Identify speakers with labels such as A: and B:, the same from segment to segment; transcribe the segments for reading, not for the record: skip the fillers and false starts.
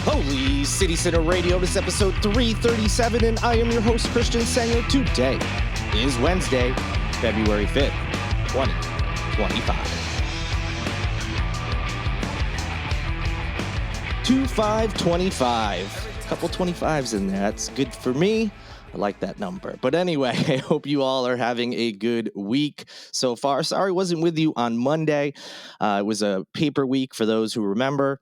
A: Holy City Center Radio, this is episode 337, and I am your host, Christian Sanger. Today is Wednesday, February 5th, 2025. 2525. A couple 25s in there. That's good for me. I like that number. But anyway, I hope you all are having a good week so far. Sorry I wasn't with you on Monday. It was a paper week for those who remember.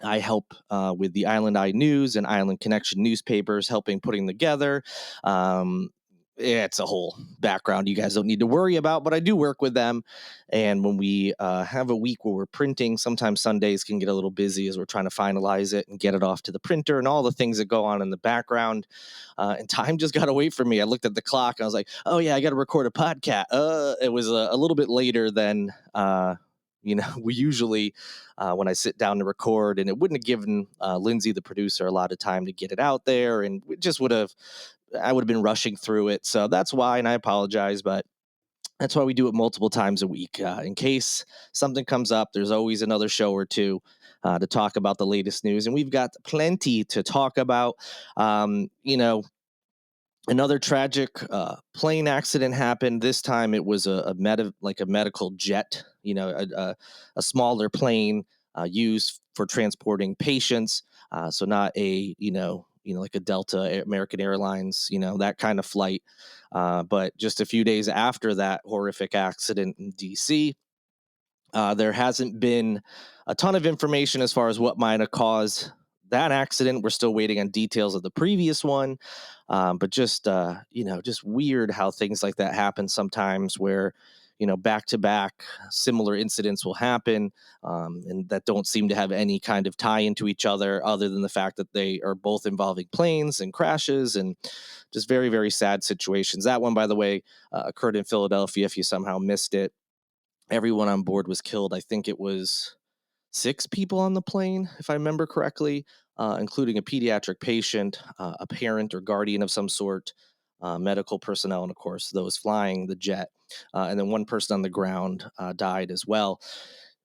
A: I help with the Island Eye News and Island Connection newspapers, helping putting together. It's a whole background you guys don't need to worry about, but I do work with them. And when we have a week where we're printing, sometimes Sundays can get a little busy as we're trying to finalize it and get it off to the printer and all the things that go on in the background. And time just got away from me. I looked at the clock and I was like, oh, yeah, I got to record a podcast. It was a little bit later than we usually when I sit down to record, and it wouldn't have given Lindsay, the producer, a lot of time to get it out there, and it just I would have been rushing through it. So that's why, and I apologize, but that's why we do it multiple times a week. In case something comes up, there's always another show or two to talk about the latest news, and we've got plenty to talk about. Another tragic plane accident happened. This time it was a medical jet, a smaller plane used for transporting patients. So not like a Delta, American Airlines, that kind of flight. But just a few days after that horrific accident in D.C., there hasn't been a ton of information as far as what might have caused that accident. We're still waiting on details of the previous one. But just weird how things like that happen sometimes where, back to back similar incidents will happen and that don't seem to have any kind of tie into each other than the fact that they are both involving planes and crashes and just very, very sad situations. That one, by the way, occurred in Philadelphia. If you somehow missed it, everyone on board was killed. I think it was 6 people on the plane, if I remember correctly, including a pediatric patient, a parent or guardian of some sort, medical personnel, and of course those flying the jet. And then one person on the ground died as well.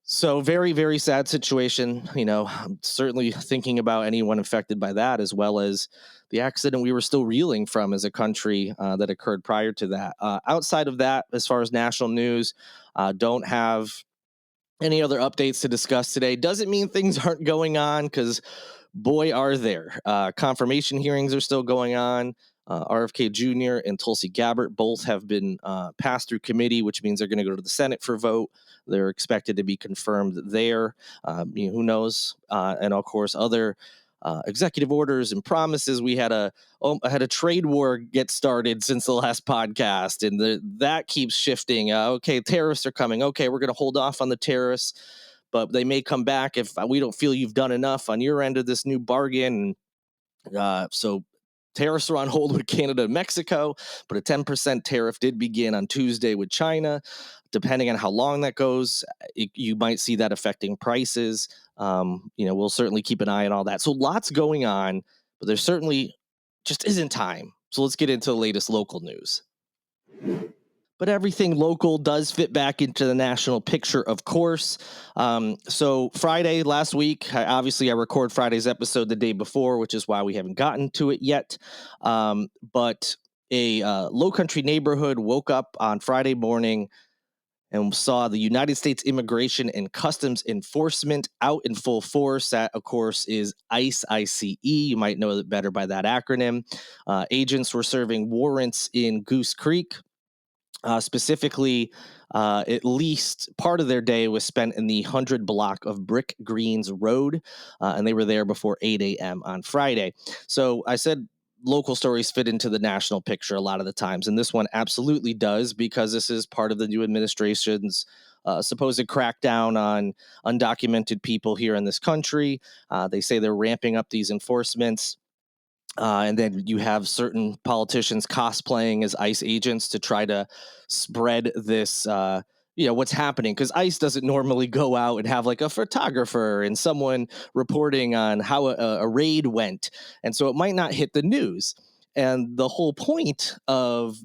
A: So very, very sad situation. I'm certainly thinking about anyone affected by that, as well as the accident we were still reeling from as a country that occurred prior to that. Outside of that, as far as national news, don't have any other updates to discuss today. Doesn't mean things aren't going on, because boy, are there. Confirmation hearings are still going on. RFK Jr. and Tulsi Gabbard both have been passed through committee, which means they're going to go to the Senate for vote. They're expected to be confirmed there. Who knows? And of course, other executive orders and promises. We had a trade war get started since the last podcast, and that keeps shifting. Okay, tariffs are coming. Okay, we're going to hold off on the tariffs, but they may come back if we don't feel you've done enough on your end of this new bargain. So tariffs are on hold with Canada and Mexico, but a 10% tariff did begin on Tuesday with China. Depending on how long that goes, you might see that affecting prices. We'll certainly keep an eye on all that. So lots going on, but there certainly just isn't time. So let's get into the latest local news. But everything local does fit back into the national picture, of course. So Friday last week, I record Friday's episode the day before, which is why we haven't gotten to it yet. But a low-country neighborhood woke up on Friday morning and saw the United States Immigration and Customs Enforcement out in full force. That, of course, is ICE, ICE. You might know it better by that acronym. Agents were serving warrants in Goose Creek. Specifically, at least part of their day was spent in the 100 block of Brick Greens Road, and they were there before 8 a.m. on Friday. So I said local stories fit into the national picture a lot of the times, and this one absolutely does, because this is part of the new administration's supposed crackdown on undocumented people here in this country. They say they're ramping up these enforcements. And then you have certain politicians cosplaying as ICE agents to try to spread this, what's happening. Because ICE doesn't normally go out and have like a photographer and someone reporting on how a raid went. And so it might not hit the news. And the whole point of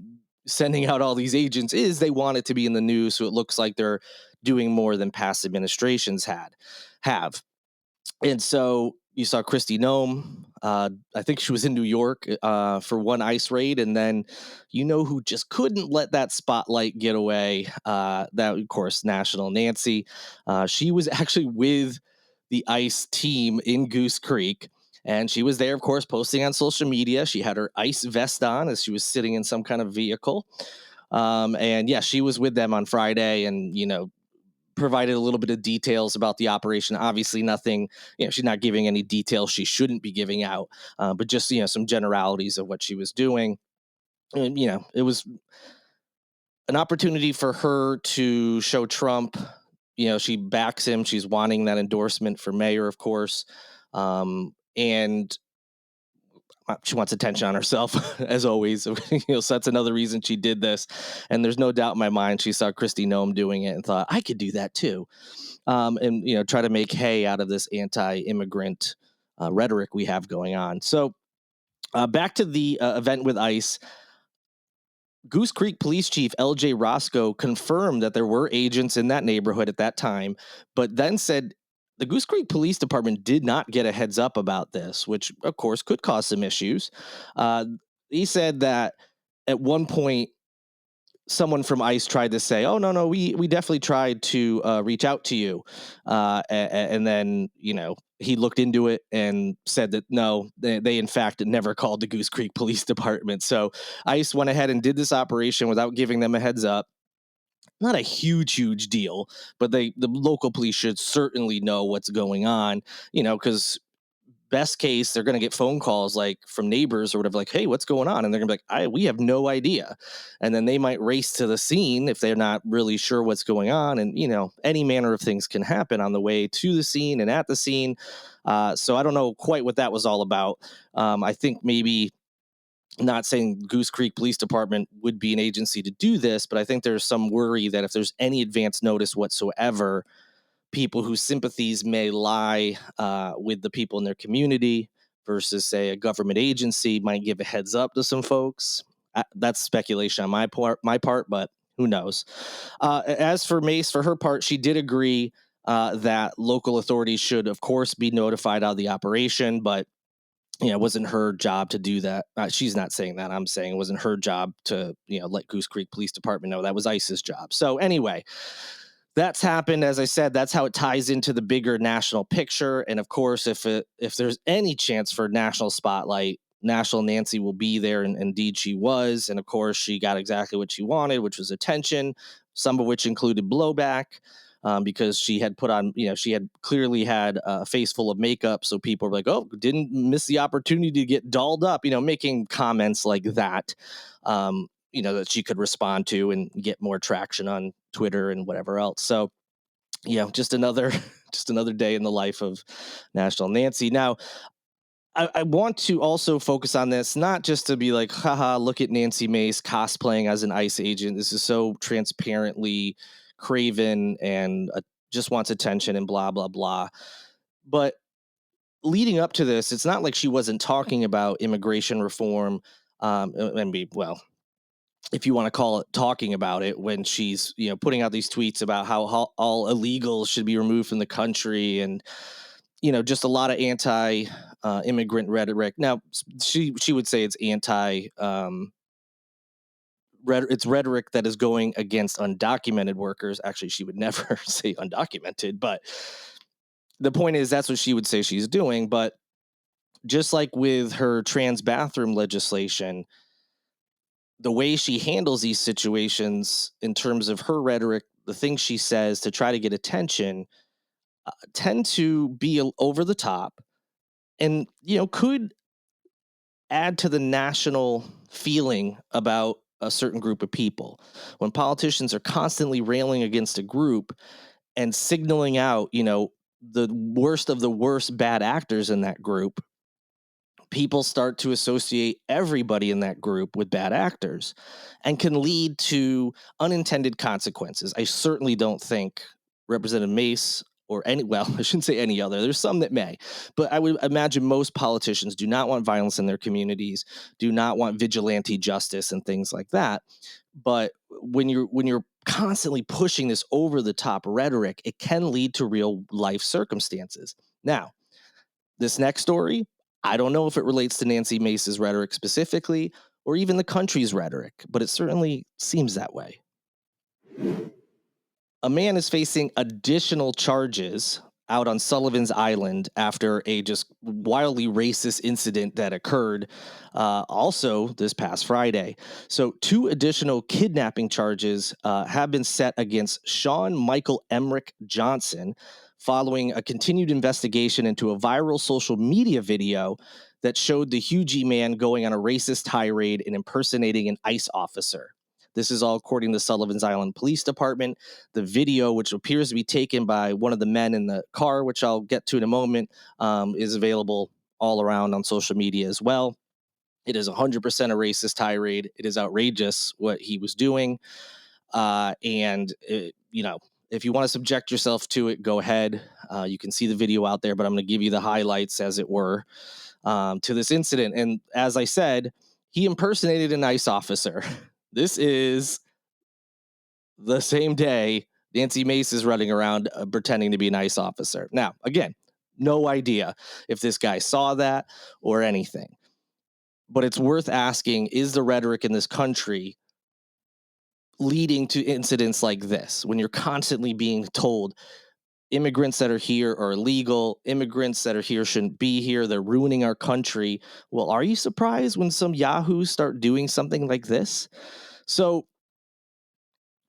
A: sending out all these agents is they want it to be in the news, so it looks like they're doing more than past administrations have. And so You saw Christy Nome. I think she was in New York for one ICE raid, and then who just couldn't let that spotlight get away. That of course, National Nancy. She was actually with the ICE team in Goose Creek. And she was there, of course, posting on social media. She had her ICE vest on as she was sitting in some kind of vehicle. And yeah, she was with them on Friday, and provided a little bit of details about the operation. Obviously, nothing, she's not giving any details she shouldn't be giving out, but just, some generalities of what she was doing. And, it was an opportunity for her to show Trump, she backs him. She's wanting that endorsement for mayor, of course. And she wants attention on herself, as always. So that's another reason she did this. And there's no doubt in my mind she saw Christy Nome doing it and thought, I could do that too. And try to make hay out of this anti-immigrant rhetoric we have going on. So back to the event with ICE. Goose Creek Police Chief L.J. Roscoe confirmed that there were agents in that neighborhood at that time, but then said the Goose Creek Police Department did not get a heads up about this, which of course could cause some issues. He said that at one point someone from ICE tried to say, "Oh no, we definitely tried to reach out to you," and then he looked into it and said that no, they in fact never called the Goose Creek Police Department. So ICE went ahead and did this operation without giving them a heads up. Not a huge deal, but the local police should certainly know what's going on, because best case, they're going to get phone calls like from neighbors or whatever, like, hey, what's going on? And they're going to be like, we have no idea. And then they might race to the scene if they're not really sure what's going on. And, any manner of things can happen on the way to the scene and at the scene. So I don't know quite what that was all about. I think maybe not saying Goose Creek Police Department would be an agency to do this, but I think there's some worry that if there's any advance notice whatsoever, people whose sympathies may lie with the people in their community versus, say, a government agency might give a heads up to some folks. That's speculation on my part, but who knows? As for Mace, for her part, she did agree that local authorities should, of course, be notified of the operation, but it wasn't her job to do that. She's not saying that. I'm saying it wasn't her job to, let Goose Creek Police Department know. That was ICE's job. So anyway, that's happened. As I said, that's how it ties into the bigger national picture. And of course, if there's any chance for national spotlight, National Nancy will be there, and indeed she was. And of course, she got exactly what she wanted, which was attention, some of which included blowback. Because she had put on, she had clearly had a face full of makeup. So people were like, oh, didn't miss the opportunity to get dolled up, making comments like that, that she could respond to and get more traction on Twitter and whatever else. So, just another just another day in the life of National Nancy. Now, I want to also focus on this, not just to be like, haha, look at Nancy Mace cosplaying as an ICE agent. This is so transparently craven and just wants attention and blah, blah, blah. But leading up to this, it's not like she wasn't talking about immigration reform. Well, if you want to call it talking about it, when she's putting out these tweets about how all illegals should be removed from the country, and just a lot of anti immigrant rhetoric. Now she would say it's anti it's rhetoric that is going against undocumented workers. Actually, she would never say undocumented, but the point is that's what she would say she's doing. But just like with her trans bathroom legislation, the way she handles these situations in terms of her rhetoric, the things she says to try to get attention, tend to be over the top, and could add to the national feeling about a certain group of people. When politicians are constantly railing against a group and signaling out, the worst of the worst bad actors in that group, people start to associate everybody in that group with bad actors, and can lead to unintended consequences. I certainly don't think Representative Mace or I shouldn't say any other. There's some that may, but I would imagine most politicians do not want violence in their communities, do not want vigilante justice and things like that. But when you're constantly pushing this over the top rhetoric, it can lead to real life circumstances. Now, This next story, I don't know if it relates to Nancy Mace's rhetoric specifically or even the country's rhetoric, but it certainly seems that way. A man is facing additional charges out on Sullivan's Island after a just wildly racist incident that occurred also this past Friday. So, two additional kidnapping charges have been set against Sean Michael Emmerich Johnson following a continued investigation into a viral social media video that showed the Hugie man going on a racist tirade and impersonating an ICE officer. This is all according to Sullivan's Island Police Department. The video, which appears to be taken by one of the men in the car, which I'll get to in a moment, is available all around on social media as well. It is 100% a racist tirade. It is outrageous what he was doing. If you want to subject yourself to it, go ahead. You can see the video out there, but I'm going to give you the highlights, as it were, to this incident. And as I said, he impersonated an ICE officer. This is the same day Nancy Mace is running around pretending to be an ICE officer. Now, again, no idea if this guy saw that or anything, but it's worth asking, is the rhetoric in this country leading to incidents like this when you're constantly being told immigrants that are here are illegal, immigrants that are here shouldn't be here, they're ruining our country? Well, are you surprised when some yahoos start doing something like this? So,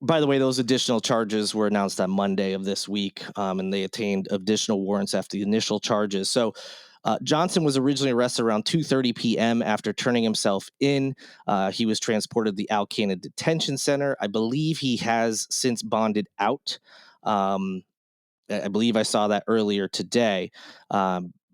A: by the way, those additional charges were announced on Monday of this week, and they attained additional warrants after the initial charges. So, Johnson was originally arrested around 2:30 p.m. after turning himself in. He was transported to the Alcana Detention Center. I believe he has since bonded out. Um, I believe I saw that earlier today.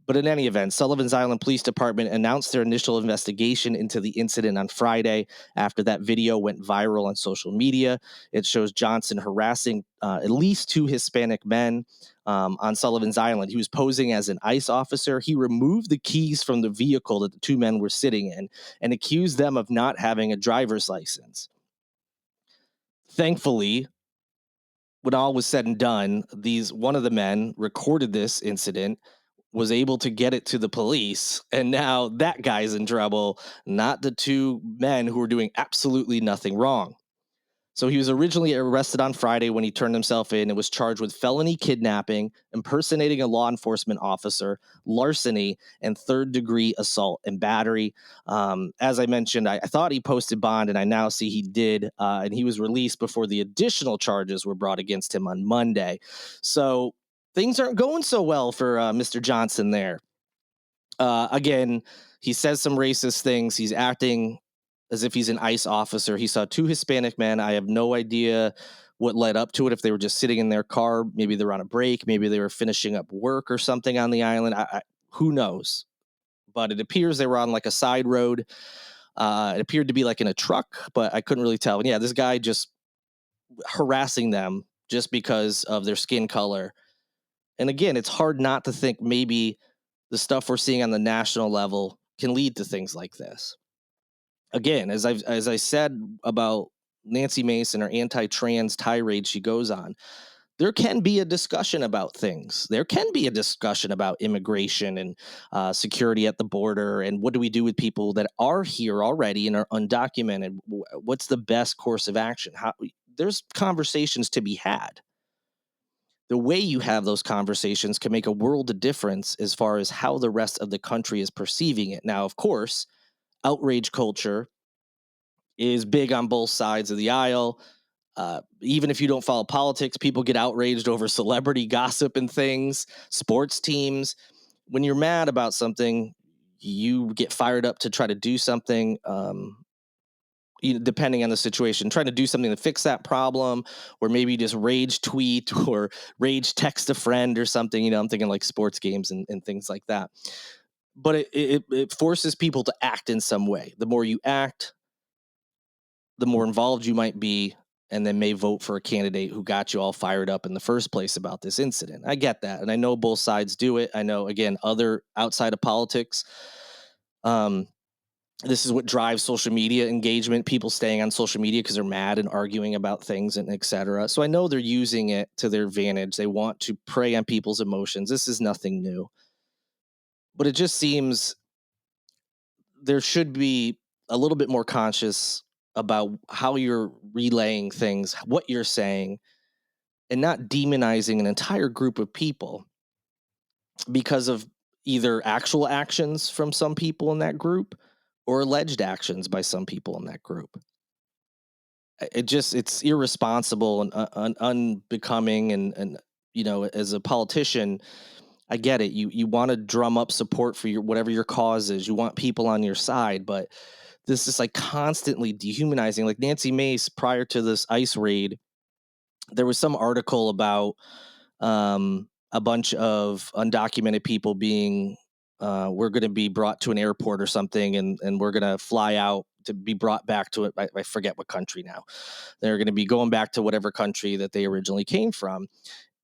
A: But in any event, Sullivan's Island Police Department announced their initial investigation into the incident on Friday after that video went viral on social media. It shows Johnson harassing at least two Hispanic men on Sullivan's Island. He was posing as an ICE officer. He removed the keys from the vehicle that the two men were sitting in and accused them of not having a driver's license. Thankfully, when all was said and done, one of the men recorded this incident, was able to get it to the police, and now that guy's in trouble, not the two men who were doing absolutely nothing wrong. So he was originally arrested on Friday when he turned himself in and was charged with felony kidnapping, impersonating a law enforcement officer, larceny, and third-degree assault and battery. As I mentioned, I thought he posted bond, and I now see he did, and he was released before the additional charges were brought against him on Monday. So things aren't going so well for Mr. Johnson there. Again, he says some racist things. He's acting as if he's an ICE officer. He saw two Hispanic men. I have no idea what led up to it. If they were just sitting in their car, maybe they were on a break, maybe they were finishing up work or something on the island. Who knows? But it appears they were on like a side road. It appeared to be like in a truck, but I couldn't really tell. And yeah, this guy just harassing them just because of their skin color. And again, it's hard not to think maybe the stuff we're seeing on the national level can lead to things like this. Again, as I said about Nancy Mace and her anti-trans tirade she goes on, there can be a discussion about things. There can be a discussion about immigration and security at the border, and what do we do with people that are here already and are undocumented? What's the best course of action? There's conversations to be had. The way you have those conversations can make a world of difference as far as how the rest of the country is perceiving it. Now, of course, outrage culture is big on both sides of the aisle. Even if you don't follow politics, people get outraged over celebrity gossip and things, sports teams. When you're mad about something, you get fired up to try to do something. Depending on the situation, trying to do something to fix that problem, or maybe just rage tweet or rage text a friend or something. I'm thinking like sports games and things like that. But it forces people to act in some way. The more you act, the more involved you might be, and then may vote for a candidate who got you all fired up in the first place about this incident. I get that. And I know both sides do it. I know, again, other outside of politics, this is what drives social media engagement, people staying on social media because they're mad and arguing about things and et cetera. So I know they're using it to their advantage. They want to prey on people's emotions. This is nothing new. But it just seems there should be a little bit more conscious about how you're relaying things, what you're saying, and not demonizing an entire group of people because of either actual actions from some people in that group or alleged actions by some people in that group. It's irresponsible and unbecoming, and as a politician, I get it. You want to drum up support for your whatever your cause is. You want people on your side, but this is like constantly dehumanizing. Like Nancy Mace, prior to this ICE raid, there was some article about a bunch of undocumented people being we're going to be brought to an airport or something, and we're going to fly out to be brought back to it. I forget what country now. They're going to be going back to whatever country that they originally came from.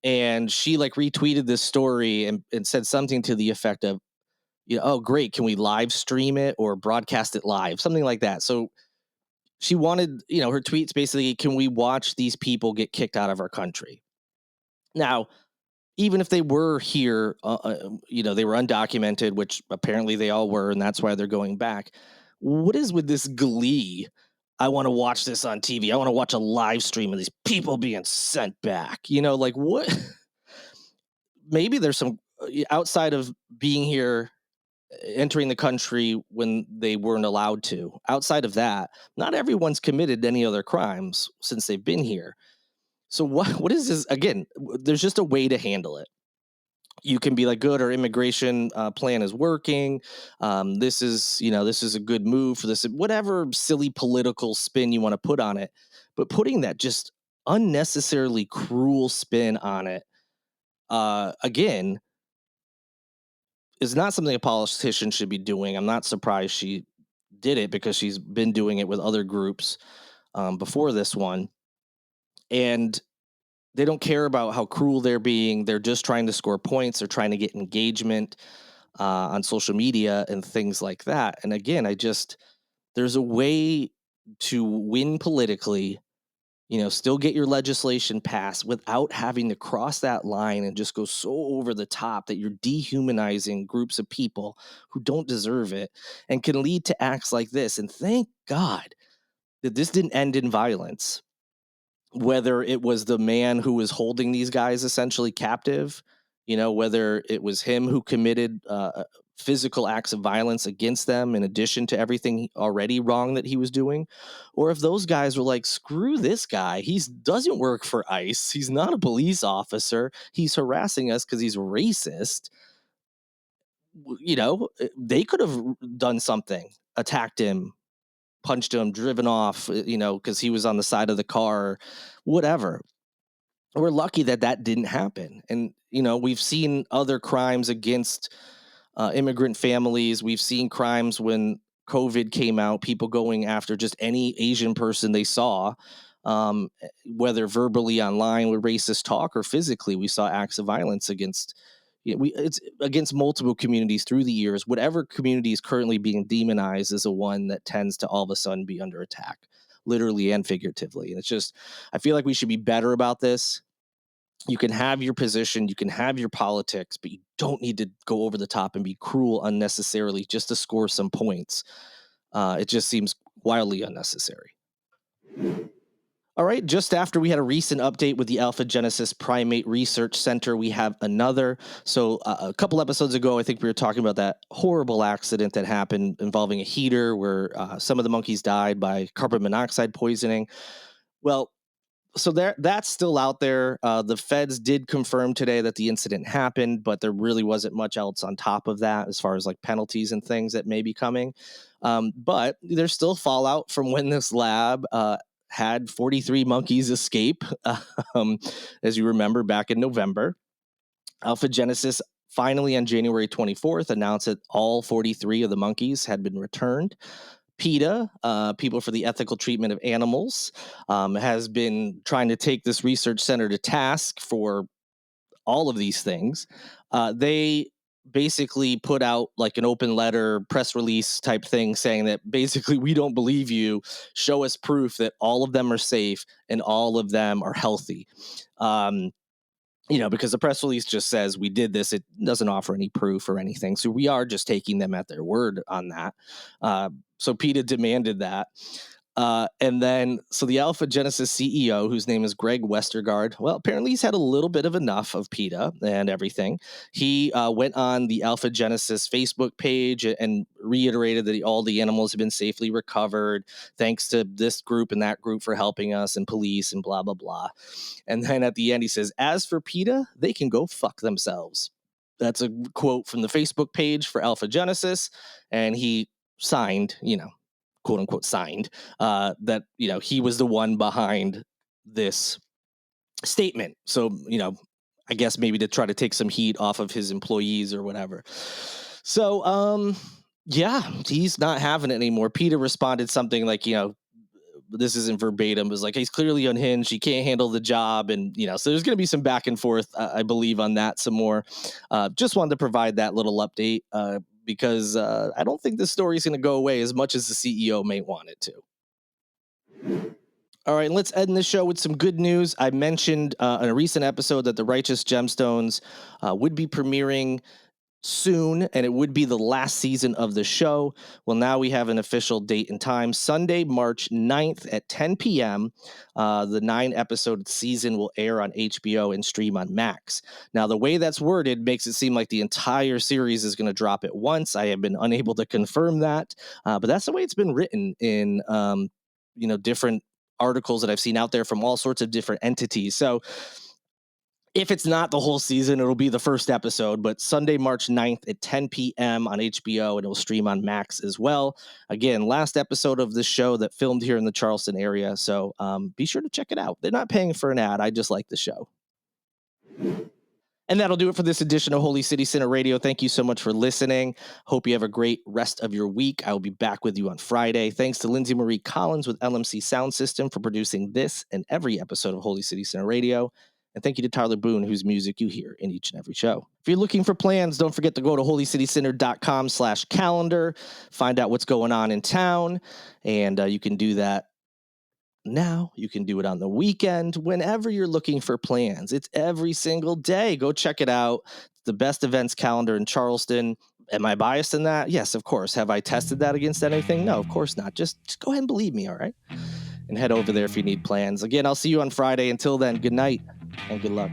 A: And she like retweeted this story and said something to the effect of, oh, great. Can we live stream it or broadcast it live? Something like that. So she wanted, her tweets basically, can we watch these people get kicked out of our country? Now, even if they were here, they were undocumented, which apparently they all were, and that's why they're going back. What is with this glee? I want to watch this on TV. I want to watch a live stream of these people being sent back. Like what? Maybe there's some outside of being here, entering the country when they weren't allowed to. Outside of that, not everyone's committed any other crimes since they've been here. So what is this? Again, there's just a way to handle it. You can be like, good, our immigration plan is working. This is a good move for this, whatever silly political spin you want to put on it. But putting that just unnecessarily cruel spin on it, again, is not something a politician should be doing. I'm not surprised she did it because she's been doing it with other groups before this one. And they don't care about how cruel they're being. They're just trying to score points. They're trying to get engagement on social media and things like that. And again, there's a way to win politically, still get your legislation passed without having to cross that line and just go so over the top that you're dehumanizing groups of people who don't deserve it and can lead to acts like this. And thank God that this didn't end in violence, whether it was the man who was holding these guys essentially captive, whether it was him who committed physical acts of violence against them in addition to everything already wrong that he was doing, or if those guys were like, screw this guy, he doesn't work for ICE, he's not a police officer, he's harassing us because he's racist. They could have done something, attacked him, punched him, driven off, because he was on the side of the car, whatever. We're lucky that that didn't happen. And, we've seen other crimes against immigrant families. We've seen crimes when COVID came out, people going after just any Asian person they saw, whether verbally online with racist talk or physically. We saw acts of violence against. It's against multiple communities through the years. Whatever community is currently being demonized is the one that tends to all of a sudden be under attack, literally and figuratively. And it's just, I feel like we should be better about this. You can have your position, you can have your politics, but you don't need to go over the top and be cruel unnecessarily just to score some points. It just seems wildly unnecessary. All right, just after we had a recent update with the Alpha Genesis Primate Research Center, we have another. So a couple episodes ago, I think we were talking about that horrible accident that happened involving a heater where some of the monkeys died by carbon monoxide poisoning. Well, so that's still out there. The feds did confirm today that the incident happened, but there really wasn't much else on top of that as far as like penalties and things that may be coming. But there's still fallout from when this lab had 43 monkeys escape, um, as you remember back in November. Alpha Genesis finally on January 24th announced that all 43 of the monkeys had been returned. PETA, People for the Ethical Treatment of Animals, has been trying to take this research center to task for all of these things. They basically put out like an open letter press release type thing saying that basically, we don't believe you. Show us proof that all of them are safe and all of them are healthy. because the press release just says we did this. It doesn't offer any proof or anything. So we are just taking them at their word on that. So PETA demanded that. And then, so the Alpha Genesis CEO, whose name is Greg Westergaard, well, apparently he's had a little bit of enough of PETA and everything. He went on the Alpha Genesis Facebook page and reiterated that all the animals have been safely recovered, thanks to this group and that group for helping us, and police and blah, blah, blah. And then at the end, he says, as for PETA, they can go fuck themselves. That's a quote from the Facebook page for Alpha Genesis. And he signed, quote unquote signed, that he was the one behind this statement. So I guess maybe to try to take some heat off of his employees or whatever. So yeah, he's not having it anymore. PETA responded something like, this isn't verbatim, it was like, he's clearly unhinged, he can't handle the job, and so there's going to be some back and forth, I believe, on that some more. Just wanted to provide that little update, because I don't think this story is going to go away as much as the CEO may want it to. All right, let's end the show with some good news. I mentioned in a recent episode that the Righteous Gemstones would be premiering soon, and it would be the last season of the show. Well, now we have an official date and time. Sunday, March 9th at 10 p.m. The 9-episode season will air on HBO and stream on Max. Now, the way that's worded makes it seem like the entire series is going to drop at once. I have been unable to confirm that, but that's the way it's been written in different articles that I've seen out there from all sorts of different entities. So if it's not the whole season, it'll be the first episode, but Sunday, March 9th at 10 p.m. on HBO, and it'll stream on Max as well. Again, last episode of this show that filmed here in the Charleston area, so be sure to check it out. They're not paying for an ad. I just like the show. And that'll do it for this edition of Holy City Center Radio. Thank you so much for listening. Hope you have a great rest of your week. I will be back with you on Friday. Thanks to Lindsay Marie Collins with LMC Sound System for producing this and every episode of Holy City Center Radio. And thank you to Tyler Boone, whose music you hear in each and every show. If you're looking for plans, don't forget to go to holycitycenter.com/calendar, find out what's going on in town, and you can do that now. You can do it on the weekend, whenever you're looking for plans. It's every single day. Go check it out. It's the best events calendar in Charleston. Am I biased in that? Yes, of course. Have I tested that against anything? No, of course not. Just go ahead and believe me, all right? And head over there if you need plans. Again, I'll see you on Friday. Until then, good night and good luck.